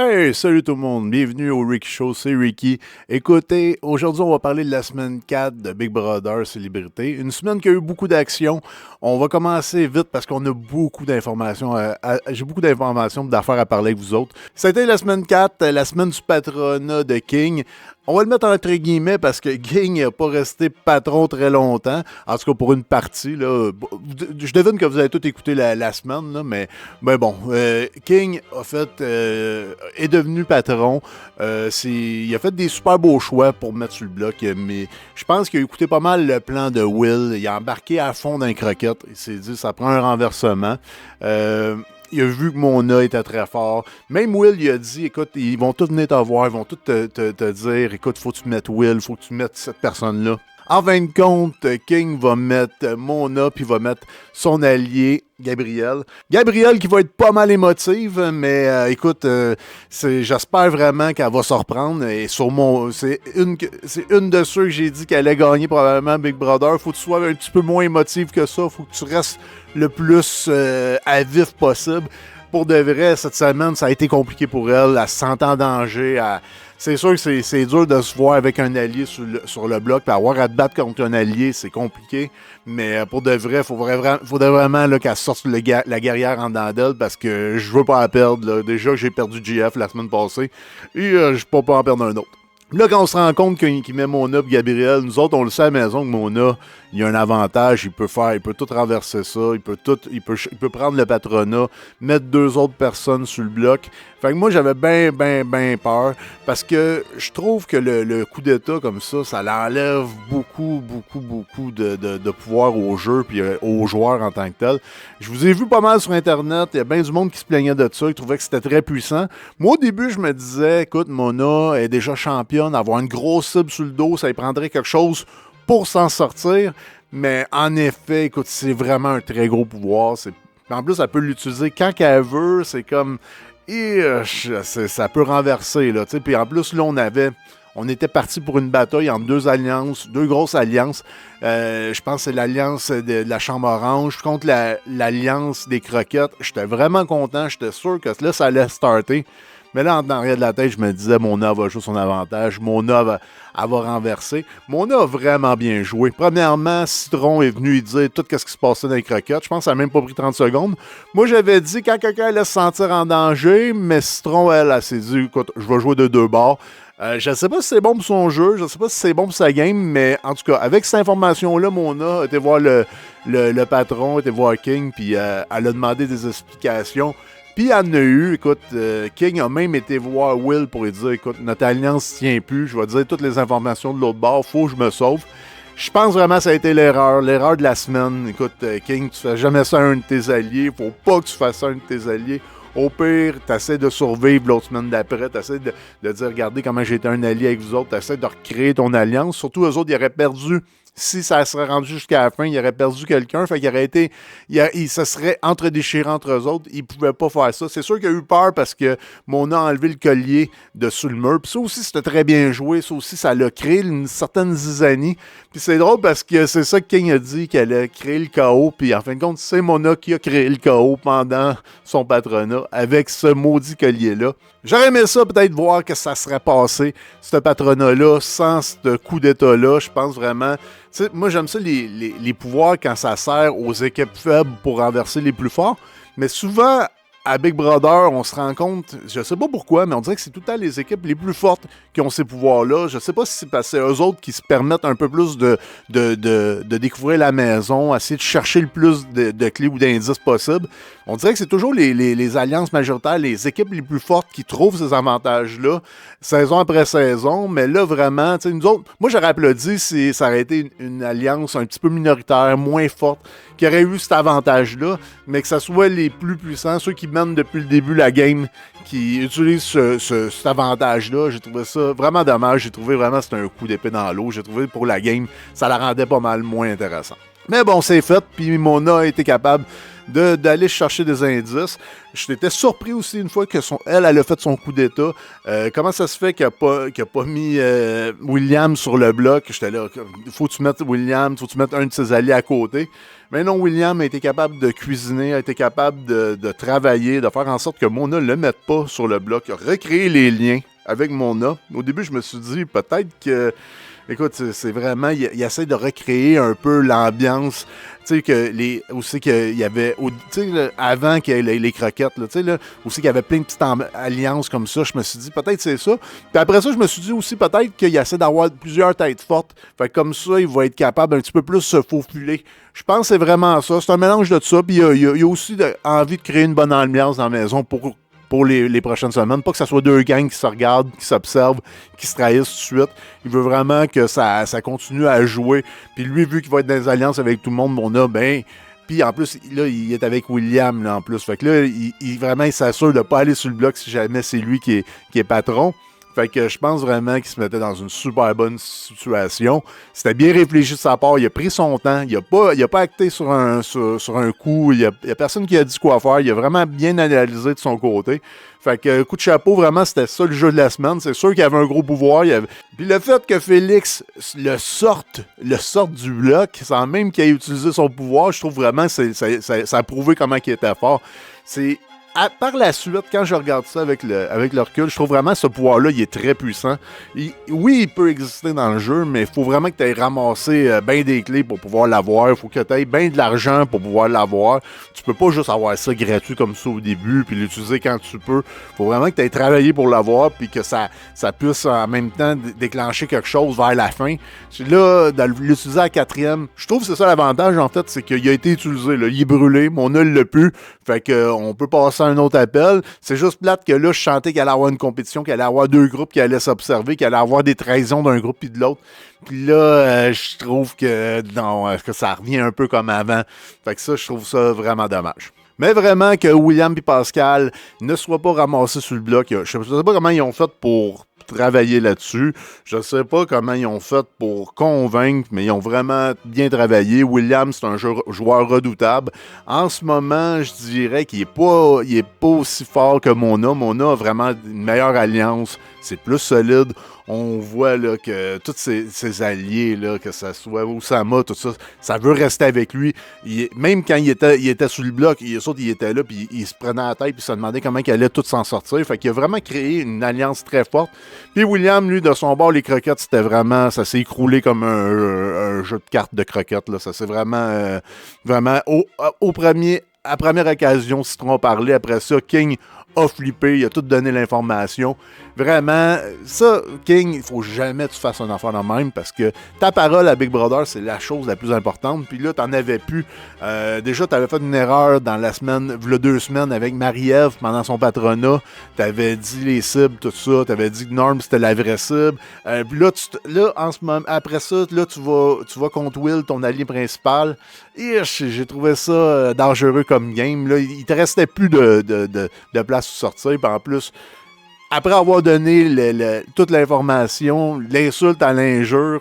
Hey, salut tout le monde, bienvenue au Ricky Show, c'est Ricky. Écoutez, aujourd'hui on va parler de la semaine 4 de Big Brother Célébrité. Une semaine qui a eu beaucoup d'action. On va commencer vite parce qu'on a beaucoup d'informations. J'ai beaucoup d'informations d'affaires à parler avec vous autres. C'était la semaine 4, la semaine du patronat de King. On va le mettre entre guillemets parce que King n'a pas resté patron très longtemps. En tout cas, pour une partie. Là. Je devine que vous avez tout écouté la semaine, là, mais bon. King a fait, est devenu patron. Il a fait des super beaux choix pour me mettre sur le bloc. Mais je pense qu'il a écouté pas mal le plan de Will. Il a embarqué à fond dans les croquettes. Il s'est dit, ça prend un renversement. Il a vu que Mona était très fort. Même Will, il a dit, écoute, ils vont tous venir te voir, ils vont tous te dire, écoute, faut que tu mettes Will, faut que tu mettes cette personne-là. En fin de compte, King va mettre Mona, puis va mettre son allié, Gabriel. Gabriel qui va être pas mal émotive, mais écoute, j'espère vraiment qu'elle va se reprendre. Et c'est une de ceux que j'ai dit qu'elle allait gagner probablement Big Brother. Faut que tu sois un petit peu moins émotive que ça. Faut que tu restes le plus à vif possible. Pour de vrai, cette semaine, ça a été compliqué pour elle. Elle se sentait en danger. C'est sûr que c'est dur de se voir avec un allié sur le bloc. Puis avoir à te battre contre un allié, c'est compliqué. Mais pour de vrai, faudrait vraiment là, qu'elle sorte la guerrière en dedans d'elle parce que je veux pas la perdre. Là. Déjà que j'ai perdu GF la semaine passée. Et je peux pas en perdre un autre. Là, quand on se rend compte qu'il met Mona et Gabriel, nous autres, on le sait à la maison que Mona, il a un avantage, il peut tout renverser ça, il peut prendre le patronat, mettre deux autres personnes sur le bloc. Fait que moi, j'avais bien peur, parce que je trouve que le coup d'état comme ça l'enlève beaucoup de pouvoir au jeu puis aux joueurs en tant que tel. Je vous ai vu pas mal sur Internet, il y a bien du monde qui se plaignait de ça, qui trouvait que c'était très puissant. Moi, au début, je me disais, écoute, Mona est déjà championne, avoir une grosse cible sur le dos, ça lui prendrait quelque chose pour s'en sortir. Mais en effet, écoute, c'est vraiment un très gros pouvoir. En plus, elle peut l'utiliser quand qu'elle veut. C'est comme... ça peut renverser, là. Puis en plus, là, on était parti pour une bataille entre deux grosses alliances. Je pense que c'est l'alliance de la Chambre Orange contre l'alliance des Croquettes. J'étais vraiment content. J'étais sûr que là, ça allait starter. Mais là, en arrière de la tête, je me disais, Mona va jouer son avantage. Mona elle va renverser. Mona a vraiment bien joué. Premièrement, Citron est venu lui dire tout ce qui se passait dans les croquettes. Je pense que ça n'a même pas pris 30 secondes. Moi, j'avais dit, quand quelqu'un allait se sentir en danger, mais Citron, elle s'est dit, écoute, je vais jouer de deux bords. Je ne sais pas si c'est bon pour son jeu, je ne sais pas si c'est bon pour sa game, mais en tout cas, avec cette information-là, Mona a été voir le patron, a été voir King, puis elle a demandé des explications. Puis il en a eu, écoute, King a même été voir Will pour lui dire, écoute, notre alliance ne tient plus, je vais te dire toutes les informations de l'autre bord, faut que je me sauve. Je pense vraiment que ça a été l'erreur de la semaine. Écoute, King, tu fais jamais ça à un de tes alliés, faut pas que tu fasses ça à un de tes alliés. Au pire, tu essaies de survivre l'autre semaine d'après, tu essaies de dire, regardez comment j'ai été un allié avec vous autres, tu essaies de recréer ton alliance. Surtout, eux autres, ils auraient perdu. Si ça serait rendu jusqu'à la fin, il aurait perdu quelqu'un. Fait qu'il aurait été. Il se serait entre-déchiré entre eux autres. Il pouvait pas faire ça. C'est sûr qu'il a eu peur parce que Mona a enlevé le collier de sous le mur. Puis ça aussi, c'était très bien joué. Ça aussi, ça l'a créé une certaine zizanie. Puis c'est drôle parce que c'est ça que King a dit, qu'elle a créé le chaos. Puis en fin de compte, c'est Mona qui a créé le chaos pendant son patronat avec ce maudit collier-là. J'aurais aimé ça peut-être voir que ça serait passé, ce patronat-là, sans ce coup d'état-là. Je pense vraiment... Tu sais, moi, j'aime ça, les pouvoirs, quand ça sert aux équipes faibles pour renverser les plus forts. Mais souvent, à Big Brother, on se rend compte, je sais pas pourquoi, mais on dirait que c'est tout le temps les équipes les plus fortes qui ont ces pouvoirs-là. Je sais pas si c'est parce que c'est eux autres qui se permettent un peu plus de découvrir la maison, essayer de chercher le plus de clés ou d'indices possibles. On dirait que c'est toujours les alliances majoritaires, les équipes les plus fortes qui trouvent ces avantages-là, saison après saison. Mais là, vraiment, tu sais, nous autres, moi, j'aurais applaudi si ça aurait été une alliance un petit peu minoritaire, moins forte, qui aurait eu cet avantage-là, mais que ça soit les plus puissants, ceux qui mènent depuis le début la game, qui utilisent cet avantage-là. J'ai trouvé ça vraiment dommage. J'ai trouvé vraiment que c'était un coup d'épée dans l'eau. J'ai trouvé pour la game, ça la rendait pas mal moins intéressante. Mais bon, c'est fait, puis Mona a été capable d'aller chercher des indices. J'étais surpris aussi une fois que elle a fait son coup d'état. Comment ça se fait qu'elle a pas mis William sur le bloc? J'étais là, faut que tu mettes William, faut que tu mettes un de ses alliés à côté. Mais non, William a été capable de cuisiner, a été capable de travailler, de faire en sorte que Mona ne le mette pas sur le bloc, recréer les liens avec Mona. Au début, je me suis dit peut-être que... Écoute, c'est vraiment... Il essaie de recréer un peu l'ambiance. Tu sais, aussi qu'il y avait... Tu sais, avant qu'il y ait les croquettes, tu sais, là, aussi qu'il y avait plein de petites alliances comme ça. Je me suis dit, peut-être c'est ça. Puis après ça, je me suis dit aussi, peut-être qu'il essaie d'avoir plusieurs têtes fortes. Fait que comme ça, il va être capable un petit peu plus se faufiler. Je pense que c'est vraiment ça. C'est un mélange de tout ça. Puis il y a aussi envie de créer une bonne ambiance dans la maison pour les prochaines semaines. Pas que ce soit deux gangs qui se regardent, qui s'observent, qui se trahissent tout de suite. Il veut vraiment que ça continue à jouer. Puis lui, vu qu'il va être dans des alliances avec tout le monde, Mona, ben... Puis en plus, là, il est avec William, là, en plus. Fait que là, il s'assure de ne pas aller sur le bloc si jamais c'est lui qui est patron. Fait que je pense vraiment qu'il se mettait dans une super bonne situation. C'était bien réfléchi de sa part. Il a pris son temps. Il a pas acté sur un coup. Il y a personne qui a dit quoi faire. Il a vraiment bien analysé de son côté. Fait que coup de chapeau, vraiment, c'était ça le jeu de la semaine. C'est sûr qu'il y avait un gros pouvoir. Puis le fait que Félix le sorte du bloc, sans même qu'il ait utilisé son pouvoir, je trouve vraiment que ça a prouvé comment il était fort. Par la suite, quand je regarde ça avec le recul, je trouve vraiment que ce pouvoir-là, il est très puissant. Oui, il peut exister dans le jeu, mais il faut vraiment que tu aies ramassé bien des clés pour pouvoir l'avoir. Il faut que tu aies bien de l'argent pour pouvoir l'avoir. Tu peux pas juste avoir ça gratuit comme ça au début, puis l'utiliser quand tu peux. Il faut vraiment que tu aies travaillé pour l'avoir, puis que ça puisse en même temps déclencher quelque chose vers la fin. Là, de l'utiliser à la 4e, je trouve que c'est ça l'avantage, en fait, c'est qu'il a été utilisé. Là. Il est brûlé, mon œil l'a pu. Fait qu'on peut passer à un autre appel. C'est juste plate que là, je sentais qu'il allait avoir une compétition, qu'il allait avoir deux groupes qui allaient s'observer, qu'il allait avoir des trahisons d'un groupe puis de l'autre. Puis là, je trouve que ça revient un peu comme avant. Fait que ça, je trouve ça vraiment dommage. Mais vraiment que William et Pascal ne soient pas ramassés sur le bloc. Je ne sais pas comment ils ont fait pour travailler là-dessus. Je ne sais pas comment ils ont fait pour convaincre, mais ils ont vraiment bien travaillé. William, c'est un joueur redoutable. En ce moment, je dirais qu'il n'est pas aussi fort que Mona. Mona a vraiment une meilleure alliance. C'est plus solide. On voit là, que tous ses alliés, là, que ce soit Oussama, tout ça, ça veut rester avec lui. Même quand il était sous le bloc, il était là, puis il se prenait la tête, puis se demandait comment il allait tout s'en sortir. Fait qu'il a vraiment créé une alliance très forte. Puis William, lui, de son bord, les croquettes, c'était vraiment... Ça s'est écroulé comme un jeu de cartes de croquettes. Là. Ça s'est vraiment... vraiment à première occasion, Citron a parlé. Après ça, King a flippé, il a tout donné l'information. Vraiment, ça, King, il faut jamais que tu fasses un affaire de même parce que ta parole à Big Brother, c'est la chose la plus importante. Puis là, t'en avais plus. Déjà, t'avais fait une erreur dans la semaine, il y a 2 semaines avec Marie-Ève pendant son patronat. T'avais dit les cibles, tout ça. T'avais dit que Norm, c'était la vraie cible. Puis là, en ce moment, après ça, là, tu vas contre Will, ton allié principal. Et j'ai trouvé ça dangereux comme game. Là, il te restait plus de place pour sortir. Puis en plus, après avoir donné toute l'information, l'insulte à l'injure,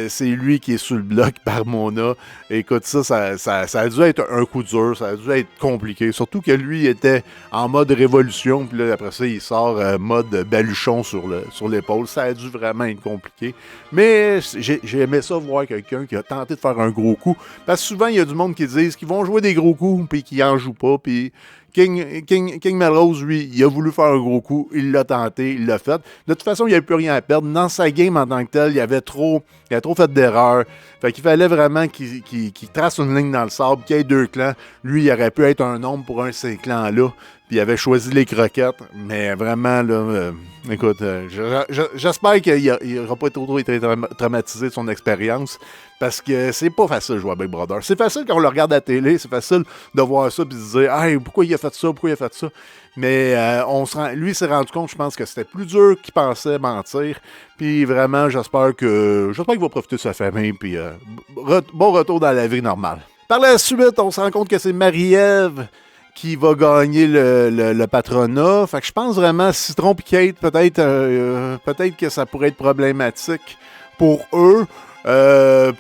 c'est lui qui est sous le bloc par Mona. Écoute, ça a dû être un coup dur, ça a dû être compliqué. Surtout que lui était en mode révolution, puis là, après ça, il sort mode baluchon sur l'épaule. Ça a dû vraiment être compliqué. Mais j'ai aimé ça voir quelqu'un qui a tenté de faire un gros coup. Parce que souvent, il y a du monde qui disent qu'ils vont jouer des gros coups, puis qui en jouent pas, puis... King Melrose, lui, il a voulu faire un gros coup, il l'a tenté, il l'a fait. De toute façon, il n'y avait plus rien à perdre. Dans sa game en tant que tel, il avait trop fait d'erreurs. Fait qu'il fallait vraiment qu'il trace une ligne dans le sable, qu'il y ait 2 clans. Lui, il aurait pu être un nombre pour un de ces clans-là. Puis il avait choisi les croquettes. Mais vraiment, là, écoute, j'espère qu'il n'aura pas trop été traumatisé de son expérience. Parce que c'est pas facile de jouer à Big Brother. C'est facile quand on le regarde à la télé, c'est facile de voir ça et de se dire « Hey, pourquoi il a fait ça? Pourquoi il a fait ça? » Mais lui s'est rendu compte, je pense, que c'était plus dur qu'il pensait mentir. Puis vraiment, j'espère qu'il va profiter de sa famille. Puis bon retour dans la vie normale. Par la suite, on se rend compte que c'est Marie-Ève qui va gagner le patronat. Fait que je pense vraiment, Citron et Kate, peut-être que ça pourrait être problématique pour eux.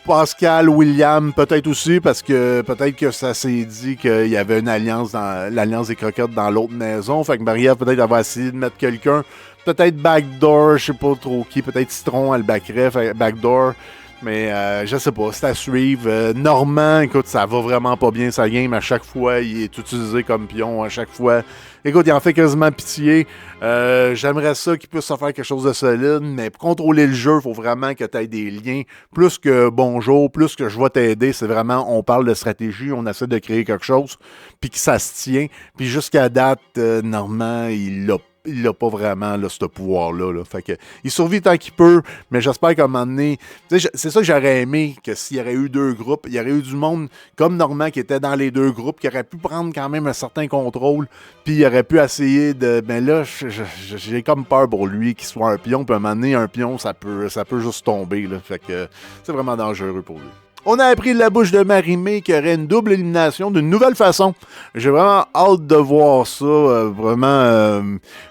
Pascal, William, peut-être aussi, parce que peut-être que ça s'est dit qu'il y avait une alliance dans l'alliance des croquettes dans l'autre maison. Fait que Marie-Ève, peut-être, elle va essayer de mettre quelqu'un. Peut-être Backdoor, je sais pas trop qui. Peut-être Citron, elle backerait, Backdoor. Mais je sais pas, c'est à suivre. Normand, écoute, ça va vraiment pas bien sa game. À chaque fois, il est utilisé comme pion. À chaque fois, écoute, il en fait quasiment pitié. J'aimerais ça qu'il puisse se faire quelque chose de solide, mais pour contrôler le jeu, il faut vraiment que tu aies des liens. Plus que bonjour, plus que je vais t'aider, c'est vraiment, on parle de stratégie, on essaie de créer quelque chose, puis que ça se tient. Puis jusqu'à date, Normand, il n'a pas vraiment là, ce pouvoir-là. Là. Fait que, il survit tant qu'il peut, mais j'espère qu'à un moment donné. C'est ça que j'aurais aimé, que s'il y aurait eu deux groupes, il y aurait eu du monde comme Normand qui était dans les deux groupes, qui aurait pu prendre quand même un certain contrôle, puis il aurait pu essayer de. Mais là, j'ai comme peur pour lui qu'il soit un pion, puis à un moment donné, un pion, ça peut juste tomber. Là. Fait que c'est vraiment dangereux pour lui. On a appris de la bouche de Marie-Mé qu'il y aurait une double élimination d'une nouvelle façon. J'ai vraiment hâte de voir ça.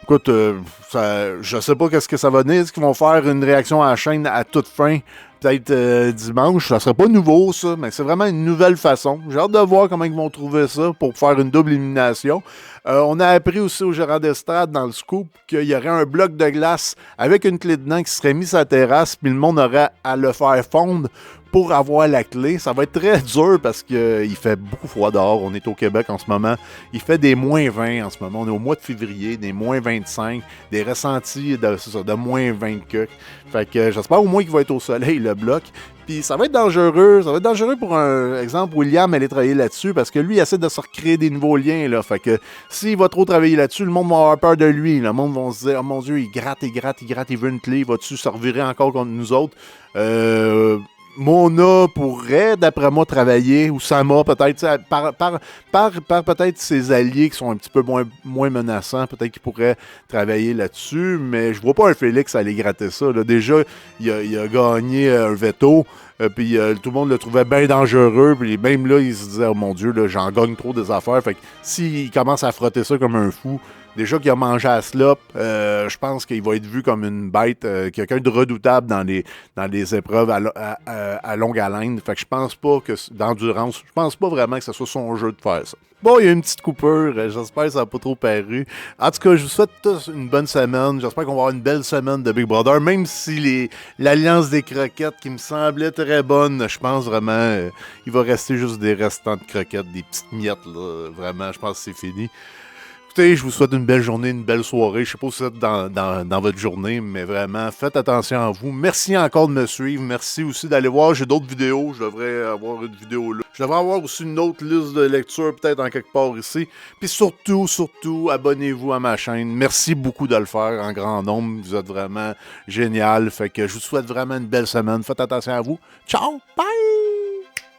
Écoute, je sais pas qu'est-ce que ça va donner. Est-ce qu'ils vont faire une réaction à la chaîne à toute fin? Peut-être dimanche. Ça serait pas nouveau, ça, mais c'est vraiment une nouvelle façon. J'ai hâte de voir comment ils vont trouver ça pour faire une double élimination. On a appris aussi au gérant d'estrade dans le scoop qu'il y aurait un bloc de glace avec une clé dedans qui serait mis sur la terrasse, puis le monde aurait à le faire fondre pour avoir la clé. Ça va être très dur parce qu'il fait beaucoup froid dehors. On est au Québec en ce moment. Il fait des moins 20 en ce moment. On est au mois de février, des moins 25, des ressentis de moins 20 que. Fait que j'espère au moins qu'il va être au soleil, le bloc. Puis ça va être dangereux. Ça va être dangereux pour un exemple, William allait travailler là-dessus parce que lui, il essaie de se recréer des nouveaux liens. Là. Fait que s'il va trop travailler là-dessus, le monde va avoir peur de lui. Le monde va se dire, oh mon Dieu, il gratte, il veut une clé. Va-tu se revirer encore contre nous autres? Mona pourrait, d'après moi, travailler, ou Sama peut-être, par peut-être ses alliés qui sont un petit peu moins menaçants, peut-être qu'il pourrait travailler là-dessus, mais je vois pas un Félix aller gratter ça. Là. Déjà, il a gagné un veto, puis tout le monde le trouvait bien dangereux, puis même là, il se disait, oh mon Dieu, là, j'en gagne trop des affaires, fait que s'il commence à frotter ça comme un fou, déjà qu'il a mangé à slop, je pense qu'il va être vu comme une bête, quelqu'un de redoutable dans les épreuves à longue haleine. Fait que je pense pas que d'endurance, je pense pas vraiment que ce soit son jeu de faire ça. Bon, il y a une petite coupure, j'espère que ça n'a pas trop paru. En tout cas, je vous souhaite tous une bonne semaine. J'espère qu'on va avoir une belle semaine de Big Brother, même si l'alliance des croquettes qui me semblait très bonne, je pense vraiment il va rester juste des restants de croquettes, des petites miettes, là. Vraiment, je pense que c'est fini. Écoutez, je vous souhaite une belle journée, une belle soirée. Je sais pas si vous êtes dans votre journée, mais vraiment, faites attention à vous. Merci encore de me suivre. Merci aussi d'aller voir. J'ai d'autres vidéos. Je devrais avoir une vidéo là. Je devrais avoir aussi une autre liste de lecture peut-être en quelque part ici. Puis surtout, abonnez-vous à ma chaîne. Merci beaucoup de le faire en grand nombre. Vous êtes vraiment génial. Fait que je vous souhaite vraiment une belle semaine. Faites attention à vous. Ciao! Bye!